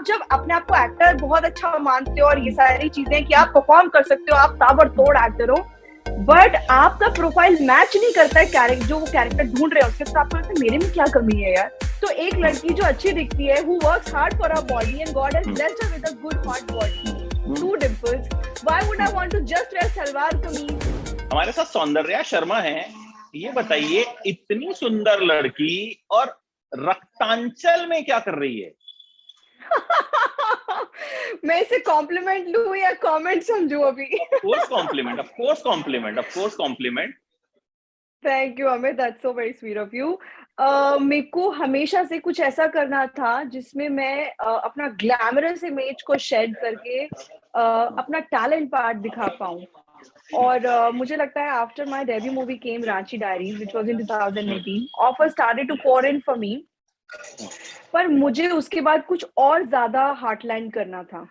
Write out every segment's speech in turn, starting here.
आप जब अपने आप को एक्टर बहुत अच्छा मानते हो और ये सारी चीजें कि आप परफॉर्म कर सकते हो, आप ताबड़तोड़ एक्टर हो, बट आपका प्रोफाइल मैच नहीं करता है जो वो कैरेक्टर ढूंढ रहे हैं उसके, तो आपको लगता है मेरे में क्या कमी है यार। तो एक लड़की जो अच्छी दिखती है, who works hard for her body and God has blessed her with a good hot body, 2 dimples, why would I want to just wear salwar kameez? हमारे साथ सौंदर्या शर्मा है। ये बताइए, इतनी सुंदर लड़की और रक्तांचल में क्या कर रही है? मैं इसे कॉम्प्लीमेंट लूं या कमेंट समझूं अभी? Of course compliment. Thank you Amit, that's so very sweet of you. मेरे को हमेशा से कुछ ऐसा करना था जिसमें मैं अपना ग्लैमरस इमेज को शेड करके अपना टैलेंट पार्ट दिखा पाऊं। और मुझे लगता है after my debut movie came Ranchi diaries which was in 2018, offer started to pour in for me, पर मुझे उसके बाद कुछ और ज्यादा हार्टलैंड करना था।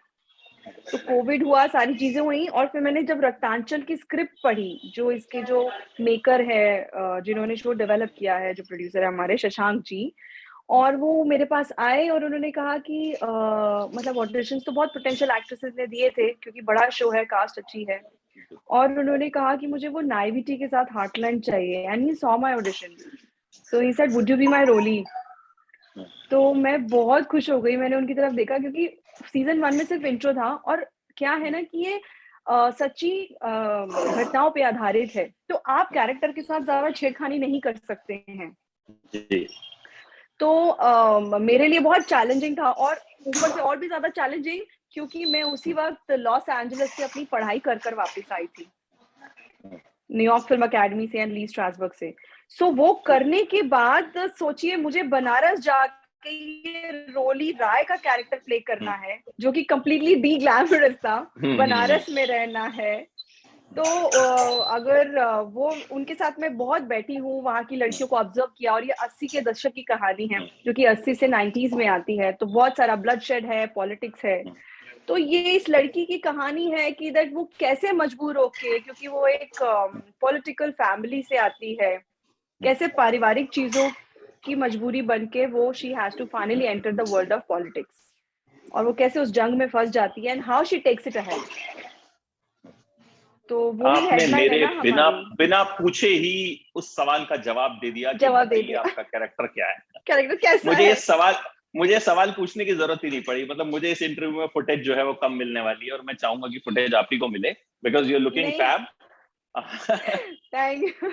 तो कोविड हुआ, सारी चीजें हुई, और फिर मैंने जब रक्तांचल की स्क्रिप्ट पढ़ी, जो इसके जो मेकर है, जिन्होंने शो डेवलप किया है, जो प्रोड्यूसर है हमारे शशांक जी, और वो मेरे पास आए और उन्होंने कहा कि मतलब ऑडिशंस तो बहुत पोटेंशियल एक्ट्रेसेस ने दिए थे क्योंकि बड़ा शो है, कास्ट अच्छी है, और उन्होंने कहा कि मुझे वो नाइविटी के साथ हार्टलैंड चाहिए, and he saw my audition, so he said would you be my रोली। तो मैं बहुत खुश हो गई, मैंने उनकी तरफ देखा क्योंकि सीजन 1 में सिर्फ इंट्रो था, और क्या है ना कि ये सच्ची घटनाओं पे आधारित है, तो आप कैरेक्टर के साथ ज्यादा छेड़खानी नहीं कर सकते हैं। तो मेरे लिए बहुत चैलेंजिंग था, और ऊपर से और भी ज्यादा चैलेंजिंग क्योंकि मैं उसी वक्त लॉस एंजलिस से अपनी पढ़ाई कर वापस आई थी, न्यूयॉर्क फिल्म अकेडमी से एंड ली स्ट्रासबर्ग से। सो वो करने के बाद सोचिए मुझे बनारस जाके ये रोली राय का कैरेक्टर प्ले करना है जो कि कंप्लीटली डी ग्लैमरस था, बनारस में रहना है। तो अगर वो उनके साथ मैं बहुत बैठी हूँ, वहाँ की लड़कियों को ऑब्जर्व किया, और ये 80 के दशक की कहानी है जो कि 80 से 90s में आती है, तो बहुत सारा ब्लडशेड है, पॉलिटिक्स है। तो ये इस लड़की की कहानी है कि दैट वो कैसे मजबूर होके, क्योंकि वो एक पॉलिटिकल फैमिली से आती है, कैसे पारिवारिक चीजों की मजबूरी बनके वो she has to finally enter the world of politics, और वो कैसे उस जंग में फंस जाती है and how she takes it ahead. तो वो ही हेडलाइन है ना बिना हमारी। बिना पूछे ही उस सवाल का जवाब दे दिया कि बताइए आपका कैरेक्टर क्या है, कैरेक्टर कैसा मुझे सवाल पूछने की जरूरत ही नहीं पड़ी। मतलब मुझे इस इंटरव्यू में फुटेज जो है वो कम मिलने वाली है, और मैं चाहूंगा कि फुटेज आप ही को मिले because you are looking fab. Thank you.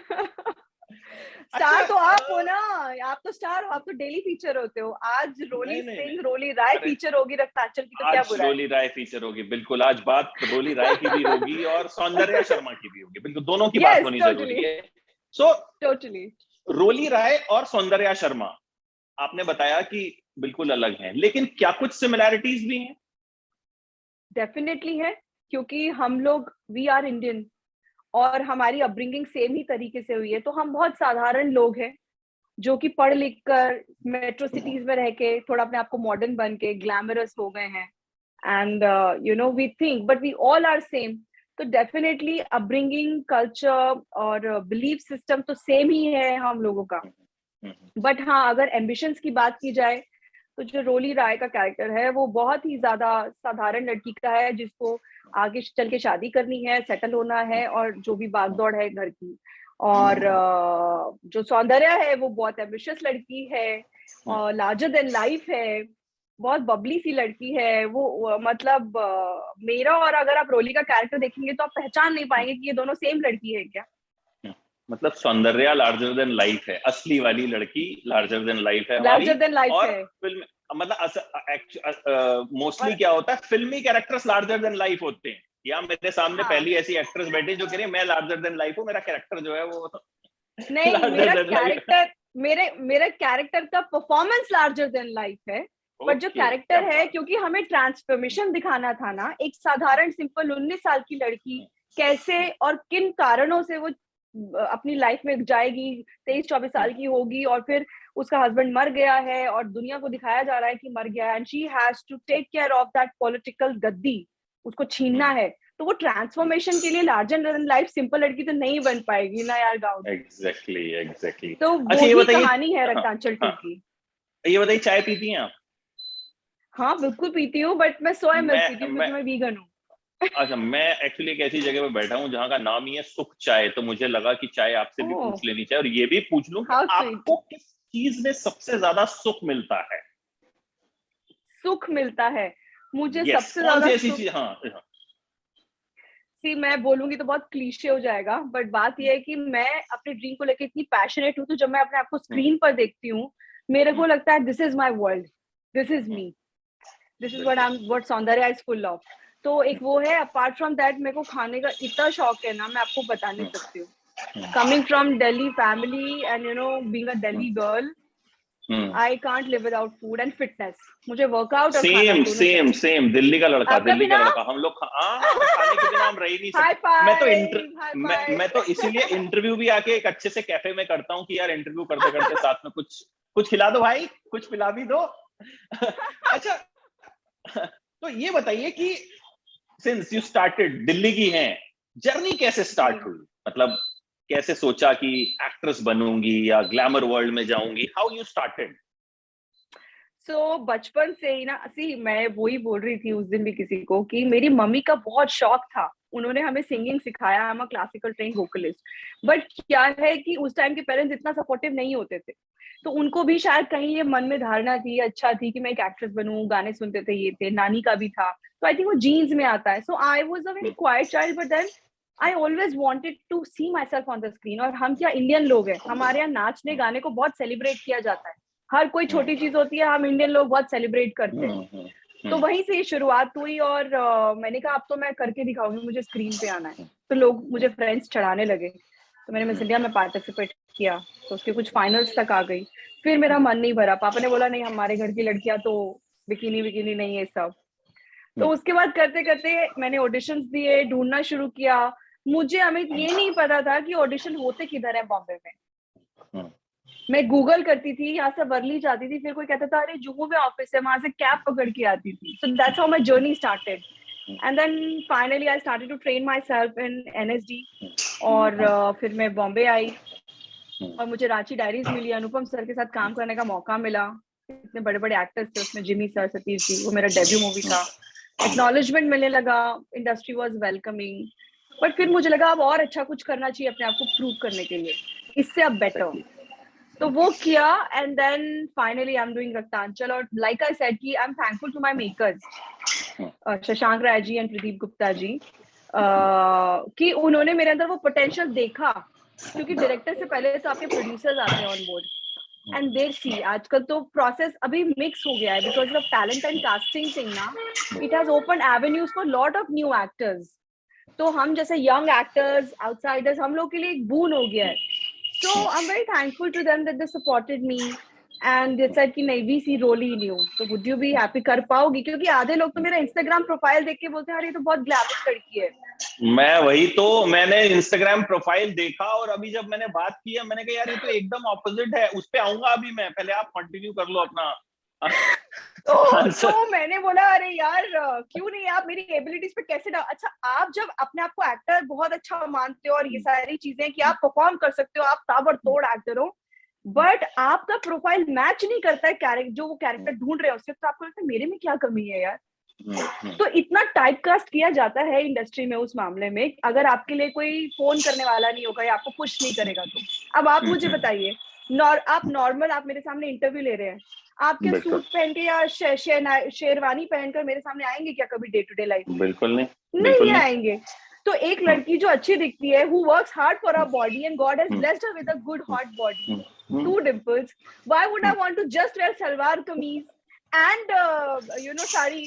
Star तो आप हो ना, आप तो स्टार हो, आप तो डेली फीचर होते हो। आज रोली सिंह, रोली राय फीचर होगी रक्तांचल की, तो क्या बुरा है? रोली राय फीचर होगी, बिल्कुल। आज बात रोली राय की भी होगी और सौंदर्या शर्मा की भी होगी, बिल्कुल दोनों की बात होनी जरूरी है। सो टोटली रोली राय और सौंदर्या शर्मा आपने बताया कि बिल्कुल अलग हैं, लेकिन क्या कुछ सिमिलैरिटीज भी हैं? डेफिनेटली है, क्योंकि हम लोग वी आर इंडियन और हमारी अपब्रिंगिंग सेम ही तरीके से हुई है। तो हम बहुत साधारण लोग हैं जो कि पढ़ लिख कर मेट्रो सिटीज में रह के थोड़ा अपने आप को मॉडर्न बन के ग्लैमरस हो गए हैं, and you know we think but we all are same. तो डेफिनेटली अपब्रिंगिंग, कल्चर और बिलीफ सिस्टम तो सेम ही है हम लोगों का। बट हाँ, अगर एम्बिशंस की बात की जाए तो जो रोली राय का कैरेक्टर है वो बहुत ही ज्यादा साधारण लड़की का है, जिसको आगे चल के शादी करनी है, सेटल होना है, और जो भी भागदौड़ है घर की। और जो सौंदर्या है वो बहुत एम्बिशियस लड़की है और लार्जर देन लाइफ है, बहुत बबली सी लड़की है वो। मतलब मेरा, और अगर आप रोली का कैरेक्टर देखेंगे तो आप पहचान नहीं पाएंगे कि ये दोनों सेम लड़की है क्या। मतलब सौंदर्या लार्जर देन लाइफ है, असली वाली लड़की लार्जर देन लाइफ है हमारी। लार्जर देन लाइफ और है। फिल्म मतलब मोस्टली क्या होता है, फिल्मी कैरेक्टर्स लार्जर देन लाइफ होते हैं। या मेरे सामने पहली ऐसी एक्ट्रेस बैठी जो कह रही है मैं लार्जर देन लाइफ हूँ, मेरा कैरेक्टर जो है वो नहीं, मेरा कैरेक्टर का परफॉर्मेंस लार्जर देन लाइफ है। बट जो कैरेक्टर है, क्योंकि हमें ट्रांसफॉर्मेशन दिखाना था ना, एक साधारण सिंपल 19 साल की लड़की कैसे और किन कारणों से वो अपनी लाइफ में जाएगी, 23-24 साल की होगी, और फिर उसका हस्बैंड मर गया है और दुनिया को दिखाया जा रहा है कि मर गया है, and she has to take care of that political गद्दी, उसको छीनना है। तो वो ट्रांसफॉर्मेशन के लिए लार्जर देन लाइफ सिंपल लड़की तो नहीं बन पाएगी ना यार गाँव। एग्जैक्टली। तो वो ही कहानी है रक्तांचल 2 की। ये बताइए, चाय पीती हैं आप? हाँ बिल्कुल पीती हूँ, बट मैं सोया मिल्क पीती हूँ क्योंकि मैं वीगन हूँ। अच्छा, मैं एक्चुअली एक ऐसी जगह पे बैठा हूँ जहाँ का नाम ही है सुख चाय, तो मुझे लगा कि चाय आपसे भी ओह पूछ लेनी चाहिए और ये भी पूछ लूं कि हाउ स्वीट। आपको किस चीज में सबसे ज्यादा सुख मिलता है। सुख मिलता है मुझे यस, सबसे कौन सी ज्यादा ऐसी सुख। चीज? हाँ हाँ। सी मैं बोलूंगी तो बहुत क्लीशे हो जाएगा, बट बात यह है कि मैं अपने ड्रीम को लेकर इतनी पैशनेट हूँ, तो जब मैं अपने आप को स्क्रीन पर देखती हूँ, मेरे को लगता है this is my world, this is me, this is बिल्कुल। What Saundarya is full of. तो एक वो है। अपार्ट फ्रॉम दैट मेरे को खाने का इतना शौक है ना, मैं आपको बता नहीं सकती हूँ। Coming from Delhi family and you know being a Delhi girl, I can't live without food and fitness. मुझे वर्कआउट और खाना सेम दोनों सेम चाहिए। सेम, दिल्ली का लड़का, आपका भी दिल्ली का ना। लड़का। हम लोग हाँ, खाने के बिना हम रह ही नहीं हाई सकते। फाइव हाई मैं तो इसीलिए फाइव। इंटरव्यू भी आके एक अच्छे से कैफे में करता हूँ कि यार इंटरव्यू करते करते साथ में कुछ कुछ खिला दो भाई, कुछ पिला भी दो। अच्छा, तो ये बताइए कि सिंस यू स्टार्टेड, दिल्ली की हैं, जर्नी कैसे स्टार्ट हुई? मतलब कैसे सोचा कि एक्ट्रेस बनूंगी या ग्लैमर वर्ल्ड में जाऊंगी? How you started? बचपन से ही ना, सी मैं वही बोल रही थी उस दिन भी किसी को कि मेरी मम्मी का बहुत शौक था। उन्होंने हमें सिंगिंग सिखाया। I am a classical train vocalist. But क्या है कि उस टाइम के पेरेंट्स इतना सपोर्टिव नहीं होते थे, तो उनको भी शायद कहीं ये मन में धारणा थी, अच्छा थी कि मैं एक एक्ट्रेस बनूं। गाने सुनते थे, ये थे, नानी का भी था, तो आई थिंक वो जीन्स में आता है। So I was a very quiet child, but then I always wanted to see myself on the screen. और हम क्या इंडियन लोग हैं, हमारे यहाँ नाचने गाने को बहुत सेलिब्रेट किया जाता है। हर कोई छोटी चीज होती है, हम इंडियन लोग बहुत सेलिब्रेट करते हैं। तो वहीं से शुरुआत हुई और मैंने कहा अब तो मैं करके दिखाऊंगी, मुझे स्क्रीन पे आना है। तो लोग मुझे फ्रेंड्स चढ़ाने लगे, तो मैंने मिस इंडिया में पार्टिसिपेट किया, तो उसके कुछ फाइनल्स तक आ गई। फिर मेरा मन नहीं भरा, पापा ने बोला नहीं, हमारे घर की लड़कियां तो बिकिनी विकिनी नहीं है सब। तो उसके बाद करते करते मैंने ऑडिशंस दिए, ढूंढना शुरू किया। मुझे अमित ये नहीं पता था कि ऑडिशन होते किधर है बॉम्बे में। मैं गूगल करती थी, यहाँ से वर्ली जाती थी, फिर कोई कहता था अरे जुहू में ऑफिस है, वहां से कैब पकड़ के आती थी। So that's how my journey started. And then finally I started to train myself in NSD. और फिर मैं बॉम्बे आई और मुझे रांची डायरीज मिली, अनुपम सर के साथ काम करने का मौका मिला। इतने बड़े बड़े एक्टर्स थे उसमें, जिमी सर, सतीश जी, वो मेरा डेब्यू मूवी था। एक्नॉलेजमेंट मिलने लगा, इंडस्ट्री वाज वेलकमिंग। बट फिर मुझे लगा अब और अच्छा कुछ करना चाहिए अपने आप को प्रूव करने के लिए, इससे अब बेटर। तो वो किया and then finally I am doing Raktanchal. और लाइक आई सेड कि I am thankful to my makers, Shashank Rai ji and Pradeep Gupta ji, कि उन्होंने मेरे अंदर वो पोटेंशियल देखा। क्योंकि डायरेक्टर से पहले तो आपके प्रोड्यूसर्स आते हैं on board and there see. आजकल तो प्रोसेस अभी मिक्स हो गया है because of talent and casting thing ना। It has open avenues for lot of new actors. तो हम जैसे यंग एक्टर्स, आउटसाइडर्स, हम लोग के लिए एक बून हो गया है। So I'm very thankful to them that they supported me and they said कि नहीं, वी सी रोल ही नहीं हो, तो would you be happy, कर पाओगी? क्योंकि आधे लोग तो मेरा इंस्टाग्राम प्रोफाइल देख के बोलते हैं अरे ये तो बहुत ग्लैमरस लड़की है। मैं वही तो, मैंने इंस्टाग्राम प्रोफाइल देखा और अभी जब मैंने बात की, मैंने कहा यार ये तो एकदम ऑपोजिट है। उस पे आऊंगा अभी मैं, पहले आप कंटिन्यू कर लो अपना आंसर। तो मैंने बोला अरे यार क्यों नहीं, आप मेरी एबिलिटीज पे कैसे डाल। अच्छा, आप जब अपने आप को एक्टर बहुत अच्छा मानते हो और ये सारी चीजें कि आप परफॉर्म कर सकते हो, आप ताबड़तोड़ एक्टर हो, बट आपका प्रोफाइल मैच नहीं करता है कैरेक्टर, जो वो कैरेक्टर ढूंढ रहे हो उससे, तो आपको लगता है मेरे में क्या कमी है यार। तो इतना टाइपकास्ट किया जाता है इंडस्ट्री में उस मामले में, अगर आपके लिए कोई फोन करने वाला नहीं होगा या आपको पुश नहीं करेगा तो। अब आप मुझे बताइए, आप नॉर्मल, आप मेरे सामने इंटरव्यू ले रहे हैं, आप क्या सूट पहन के या शेरवानी पहनकर मेरे सामने आएंगे क्या कभी डे टू डे लाइफ में? बिल्कुल नहीं, नहीं आएंगे। तो एक लड़की जो अच्छी दिखती है, who works hard for her body and God has blessed her with a good hot body, 2 dimples, why would I want to just wear salwar kameez and sari?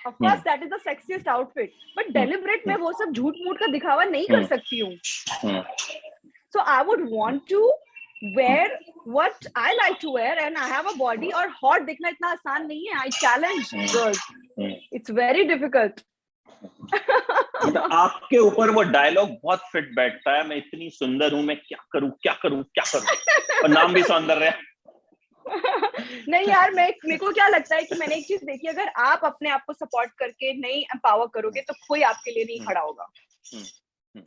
Of course that is the sexiest outfit, but deliberate मैं वो सब झूठ मूठ का दिखावा नहीं कर सकती हूँ। So I would want to wear what I like to wear and I have a body, और hot दिखना इतना आसान नहीं है। I challenge girls, it's very difficult. मतलब आपके ऊपर वो डायलॉग बहुत फिट बैठता है, मैं इतनी सुंदर हूं, मैं क्या करूं क्या करूं क्या करूं, और नाम भी सौंदर्य। नहीं यार, मेरे को क्या लगता है कि मैंने एक चीज देखी, अगर आप अपने आप को सपोर्ट करके नहीं एम्पावर करोगे तो कोई आपके लिए नहीं खड़ा होगा।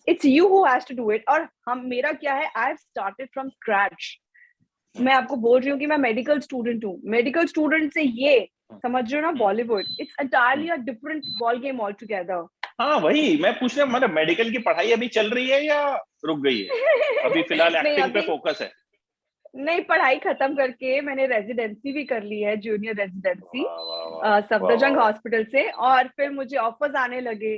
It's you who has to do it. और मेरा क्या है, I have started from scratch. मैं आपको बोल रही हूँ कि मैं मेडिकल स्टूडेंट हूँ। मेडिकल स्टूडेंट से ये समझ रहे हो ना, Bollywood it's entirely a different ball game all together. हाँ वही मैं पूछ रहा, मतलब मेडिकल की पढ़ाई अभी चल रही है या रुक गई है? अभी फिलहाल नहीं एक्टिंग पे अभी फोकस है? नहीं, पढ़ाई खत्म करके मैंने रेजिडेंसी भी कर ली है, जूनियर रेजिडेंसी वाह वाह वाह वाह सफदरजंग वाह। हॉस्पिटल से। और फिर मुझे ऑफर्स आने लगे,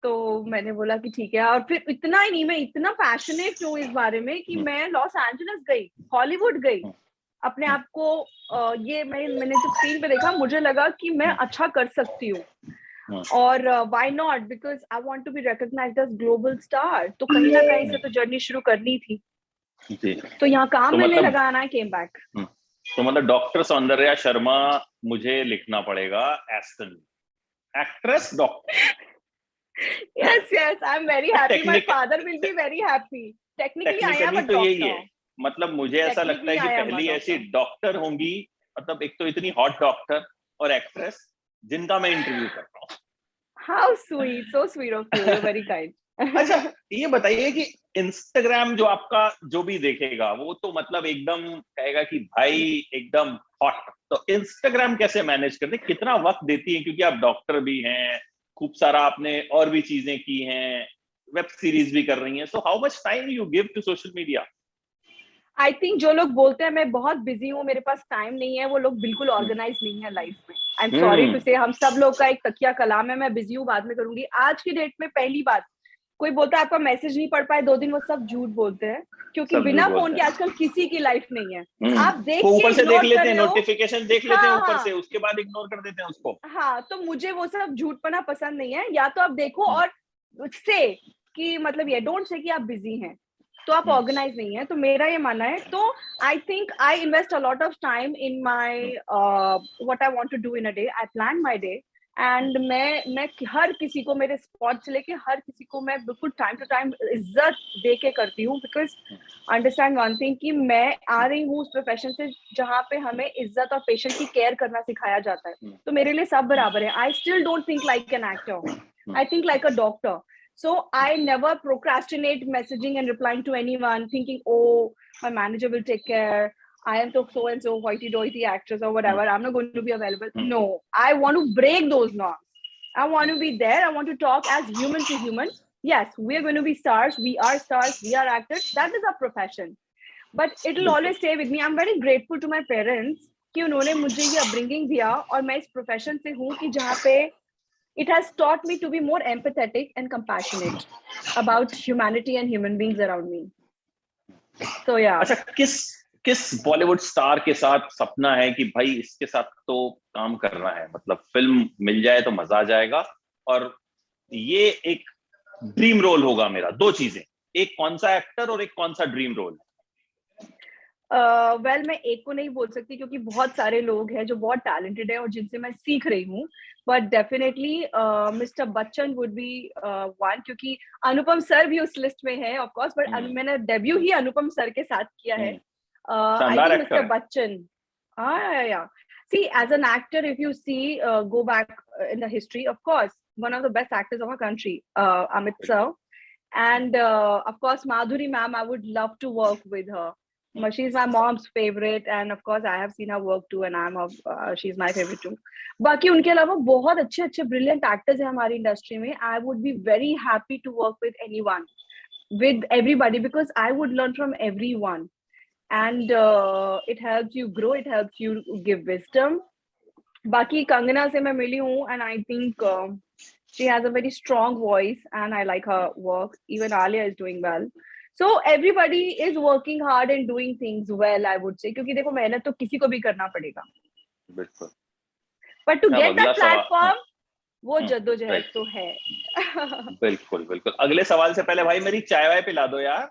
तो मैंने बोला कि ठीक है। और फिर इतना ही नहीं, मैं इतना पैशनेट हूँ इस बारे में कि हम्म, मैं लॉस एंजलिस गई, हॉलीवुड गई, हम्म, अपने हम्म, आप को मैंने जब स्क्रीन पे देखा, मुझे लगा कि मैं हम्म, अच्छा कर सकती हूँ। हम्म, और why not, because I want to be recognised as global star, तो कहीं ना कहीं से तो जर्नी शुरू करनी थी। जी। तो यहाँ काम तो मिलने मतलब लगा, आई केम बैक। तो मतलब डॉक्टर सौंदर्या शर्मा मुझे लिखना पड़ेगा Aston, actress doctor. Yes, yes, I'm very happy. My technique father will be very happy. Technically, I am technically a तो यही है। doctor. मतलब मुझे ऐसा लगता है Technically, कि I am a पहली ऐसी doctor. डॉक्टर होंगी, मतलब एक तो इतनी हॉट डॉक्टर और एक्ट्रेस जिनका मैं इंटरव्यू कर रहा How sweet, so sweet of you. You're हूँ। very kind. अच्छा ये बताइए कि इंस्टाग्राम जो आपका जो भी देखेगा वो तो मतलब एकदम कहेगा कि भाई एकदम हॉट। तो इंस्टाग्राम कैसे मैनेज करते, कितना वक्त देती है, क्योंकि आप डॉक्टर भी हैं, खूब सारा आपने और भी चीजें की हैं, वेब सीरीज भी कर रही हैं, so how much time you give to social media? I think जो लोग बोलते हैं मैं बहुत बिजी हूँ, मेरे पास टाइम नहीं है, वो लोग बिल्कुल ऑर्गेनाइज नहीं है लाइफ में। आई एम सॉरी टू हम्म। से, हम सब लोग का एक तकिया कलाम है, मैं बिजी हूँ, बाद में करूंगी। आज की डेट में पहली बात, कोई बोलता है आपका मैसेज नहीं पढ़ पाए 2 दिन, वो सब झूठ बोलते हैं, क्योंकि सब झूठ बिना फोन बोलते के हैं। आजकल किसी की लाइफ नहीं है। आप देख वो के ऊपर से देख इग्नोर कर लेते हैं, रहे हो। नोटिफिकेशन देख लेते हैं हाँ ऊपर से, हाँ उसके बाद इग्नोर कर देते हैं उसको। हाँ, तो मुझे वो सब झूठपना पसंद नहीं है। या तो आप देखो हम्म, और से कि मतलब ये डोंट से कि आप बिजी हैं, तो आप हम्म, ऑर्गेनाइज नहीं है, तो मेरा ये मानना है। तो I think I invest a lot of time in my hmm, what I want to do in a day, I plan my day. And मैं हर किसी को, मेरे स्पॉट से लेके हर किसी को मैं बिल्कुल टाइम टू टाइम इज्जत दे के करती हूँ। बिकॉज अंडरस्टैंड वन थिंग कि मैं आ रही हूँ उस प्रोफेशन से जहाँ पे हमें इज्जत और पेशेंट की केयर करना सिखाया जाता है, हम्म, तो मेरे लिए सब बराबर है। I still don't think like an actor, hmm, I think like a doctor. So I never procrastinate messaging and replying to anyone thinking, oh, my manager will take care. I am so and so hoity toity actress or hmm, whatever. I'm not going to be available. Hmm, No, I want to break those norms. I want to be there. I want to talk as human to human. Yes, we are going to be stars. We are stars. We are actors. That is our profession. But it will बिल्कुल। always stay with me. I'm very grateful to my parents कि उन्होंने मुझे ये upbringing दिया, और मैं इस profession से हूँ कि जहाँ पे it has taught me to be more empathetic and compassionate about humanity and human beings around me. So yeah. अच्छा किस किस बॉलीवुड स्टार के साथ सपना है कि भाई इसके साथ तो काम करना है, मतलब फिल्म मिल जाए तो मजा आ जाएगा, और ये एक ड्रीम रोल होगा मेरा? दो चीजें, एक कौन सा एक्टर और एक कौन सा ड्रीम रोल? वेल मैं एक को नहीं बोल सकती, क्योंकि बहुत सारे लोग हैं जो बहुत टैलेंटेड है और जिनसे मैं सीख रही हूँ। But definitely mister Bachchan would be one, क्योंकि अनुपम सर भी उस लिस्ट में है ऑफ कोर्स, बट मैंने डेब्यू ही अनुपम सर के साथ किया है। आई शानदार थिंक एक्टर मिस्टर है। Bachchan, yeah. See, as an actor, if you see, go back in the history, of course, one of the best actors of our country, Amit sir, and of course, Madhuri ma'am, I would love to work with her. She's my mom's favorite, and of course, I have seen her work too, and she's my favorite too. बाकी उनके अलावा बहुत अच्छे अच्छे brilliant actors हैं हमारी industry में. I would be very happy to work with anyone, with everybody, because I would learn from everyone, and it helps you grow, it helps you give wisdom. बाकी कंगना से मैं मिली हूँ, and I think she has a very strong voice and I like her work. Even Alia is doing well. So everybody is working hard and doing things well, I would say, क्योंकि देखो मेहनत तो किसी को भी करना पड़ेगा, बिल्कुल। but to अब get अगला that सवाल। platform, वो जद्दोजहद राइट। तो है. बिल्कुल बिल्कुल, अगले सवाल से पहले भाई मेरी चाय वाय पिला दो यार,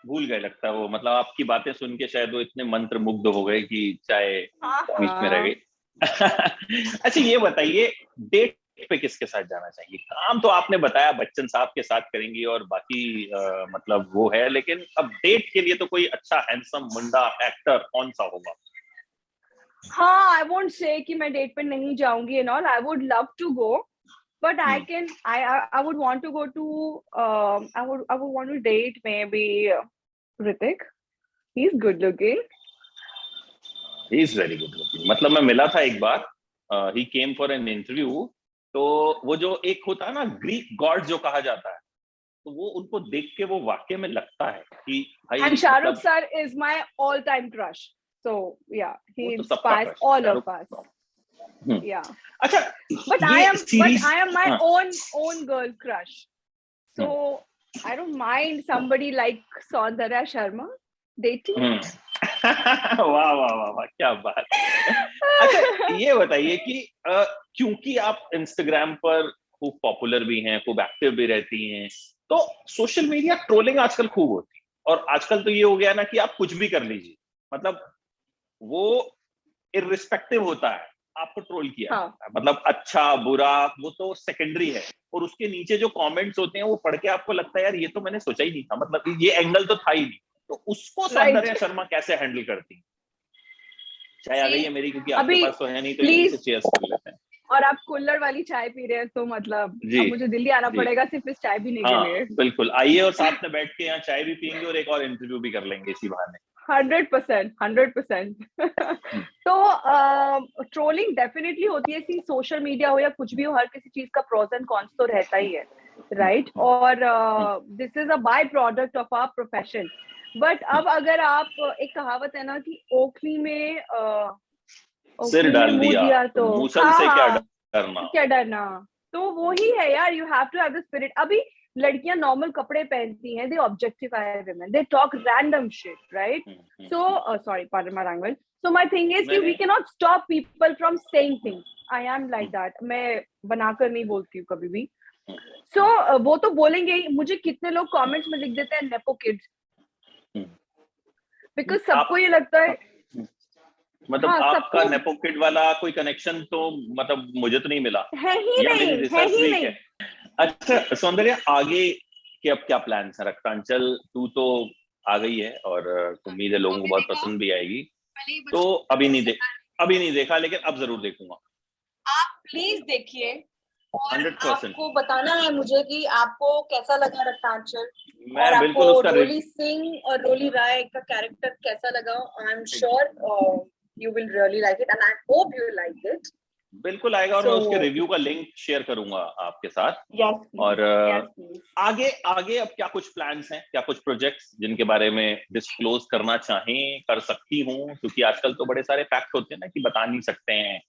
भूल गए लगता है वो, मतलब आपकी बातें सुन के शायद वो इतने मंत्र मुग्ध हो गए कि चाय हाँ बीच में रह हाँ. गई। अच्छा ये बताइए, डेट पे किसके साथ जाना चाहिए? काम तो आपने बताया बच्चन साहब के साथ करेंगी और बाकी मतलब वो है, लेकिन अब डेट के लिए तो कोई अच्छा हैंडसम मुंडा एक्टर कौन सा होगा? हाँ, I won't say कि मैं डेट पे नहीं जाऊंगी and all. I would love to go, but I would want to go to I would want to date maybe Hrithik. He's good looking. He is very good looking. मतलब मैं मिला था एक बार, ही केम फॉर एन इंटरव्यू, तो वो जो एक होता है ना ग्रीक गॉड जो कहा जाता है, तो वो उनको देख के वो वाकई में लगता है कि भाई And Shah Rukh मतलब sir is my all-time crush. So yeah, he वो तो सबका inspires crush, all of Shahrukh. us. Hmm. Yeah. अच्छा, But ये सीरीज, I am my हाँ, own girl crush. So I don't mind somebody like Saundarya Sharma dating. वाह वाह वाह वाह, क्या बात। अच्छा, ये बताइए कि क्योंकि आप इंस्टाग्राम पर खूब पॉपुलर भी हैं, खूब एक्टिव भी रहती हैं, तो सोशल मीडिया ट्रोलिंग आजकल खूब होती है, और आजकल तो ये हो गया ना कि आप कुछ भी कर लीजिए, मतलब वो इररिस्पेक्टिव होता है, आपको ट्रोल किया हाँ. जाता है, मतलब अच्छा बुरा वो तो सेकेंडरी है, और उसके नीचे जो कमेंट्स होते हैं वो पढ़ के आपको लगता है यार ये तो मैंने सोचा ही नहीं था, मतलब ये एंगल तो था ही नहीं। तो उसको सौंदर्या Right. शर्मा कैसे हैंडल करती है? चाय आ गई है मेरी, क्योंकि आपके अभी पास तो है नहीं, तो यहीं से चीयर्स कर लेते हैं। और आप कुल्हड़ वाली चाय पी रहे हैं, तो मतलब जी अब मुझे दिल्ली आना जी, पड़ेगा सिर्फ इस चाय पीने के हाँ लिए। बिल्कुल, आइए और साथ में बैठ के यहाँ चाय भी पियेंगे और एक और इंटरव्यू भी कर लेंगे इसी बहाने। 100%। तो ट्रोलिंग डेफिनेटली होती है, सी सोशल मीडिया हो या कुछ भी हो, हर किसी चीज का प्रोस एंड कॉन्स तो रहता ही है, राइट? और this is a by product of our profession. But अब अगर आप, एक कहावत है ना कि ओखली में सिर डाल मुंह दिया दिया तो तो मूसल से क्या हाँ, डरना। क्या डरना। तो वो ही है यार, you have to have the spirit. अभी लड़कियां नॉर्मल कपड़े पहनती हैं, they objectify women, they talk random shit, right? So sorry, pardon my language. So my thing is कि we can not stop people from saying things. I am like that, मैं बनाकर नहीं बोलती हूँ कभी भी। सो वो तो बोलेंगे ही। मुझे कितने लोग कमेंट्स में लिख देते हैं नेपो किड्स, बिकॉज सबको ये लगता है, मतलब हाँ, आपका सबको नेपो किड वाला कोई कनेक्शन तो मतलब मुझे तो नहीं मिला, है ही या मेरी नहीं, है रिसर्च ही वीक नहीं। है। अच्छा सौंदर्या, आगे के अब क्या प्लान्स हैं? रक्तांचल 2 तो आ गई है और उम्मीद है लोगों को बहुत पसंद भी आएगी, तो अभी नहीं देखा, लेकिन अब जरूर देखूंगा। आप प्लीज देखिए, और 100%। आपको बताना है मुझे कि आपको कैसा लगा रक्तांचल, और मैं आपको बिल्कुल उसका रोली सिंह और रोली राय का कैरेक्टर कैसा लगा। I am sure you will really like it, and I hope you like it. बिल्कुल आएगा, और मैं उसके रिव्यू का लिंक शेयर करूंगा आपके साथ। Yes, और please. आगे अब क्या कुछ प्लान्स हैं, क्या कुछ प्रोजेक्ट्स जिनके बारे में डिस्क्लोज करना चाहें, कर सकती हूँ? क्योंकि आजकल तो बड़े सारे फैक्ट होते हैं ना कि बता नहीं सकते हैं।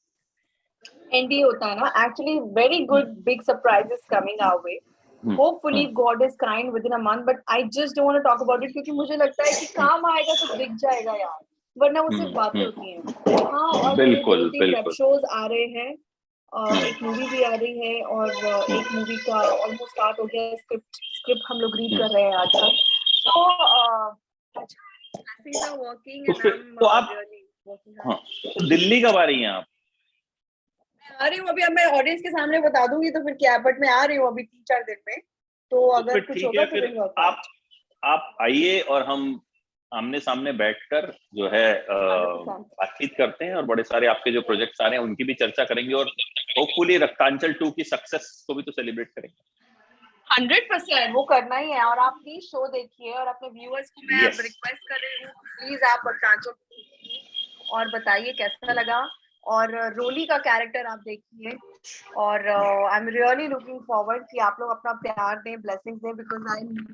एनडी होता है ना, actually very good big surprises coming our way. Hopefully God is kind within a month, but I just don't want to talk about it, क्योंकि मुझे लगता है कि काम आएगा तो दिख जाएगा यार, वरना वो सिर्फ बातें होती हैं। हाँ, और मेरे 2-3 वेब शोज आ रहे हैं, एक मूवी भी आ रही है, और एक मूवी का ऑलमोस्ट स्टार्ट हो गया है, स्क्रिप्ट हम लोग रीड कर रहे हैं आजकल। तो things are working and I'm आप really working hard. हाँ, दिल्ली कब आ रही हैं आप? आ रही हूँ अभी, अब मैं ऑडियंस के सामने बता दूंगी तो फिर क्या, बट मैं आ रही हूँ अभी 3-4 दिन में, तो अगर कुछ होगा तो फिर आप आइए और हम आमने सामने बैठकर जो है बातचीत करते हैं, और बड़े सारे आपके जो प्रोजेक्ट्स आ रहे हैं उनकी भी चर्चा करेंगे, और होपफुली रक्तांचल 2 की सक्सेस को भी तो सेलिब्रेट करेंगे। 100% वो करना ही है। और आप प्लीज शो देखिए, और अपने व्यूअर्स को मैं रिक्वेस्ट कर रही हूँ, प्लीज आप रक्तांचल और बताइए कैसा लगा, और रोली का कैरेक्टर आप देखिए, और I am really looking forward कि आप लोग अपना प्यार दें, ब्लेसिंग्स दें, because I need.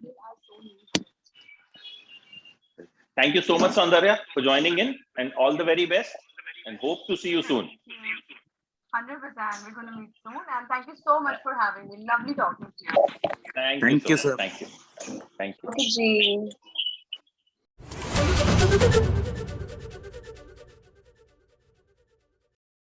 Thank you so much, Saundarya, for joining in, and all the very best, and hope to see you soon. 100%, we're going to meet soon, and thank you so much for having me. Lovely talking to you. Thank you, sir. Thank you. Thank you.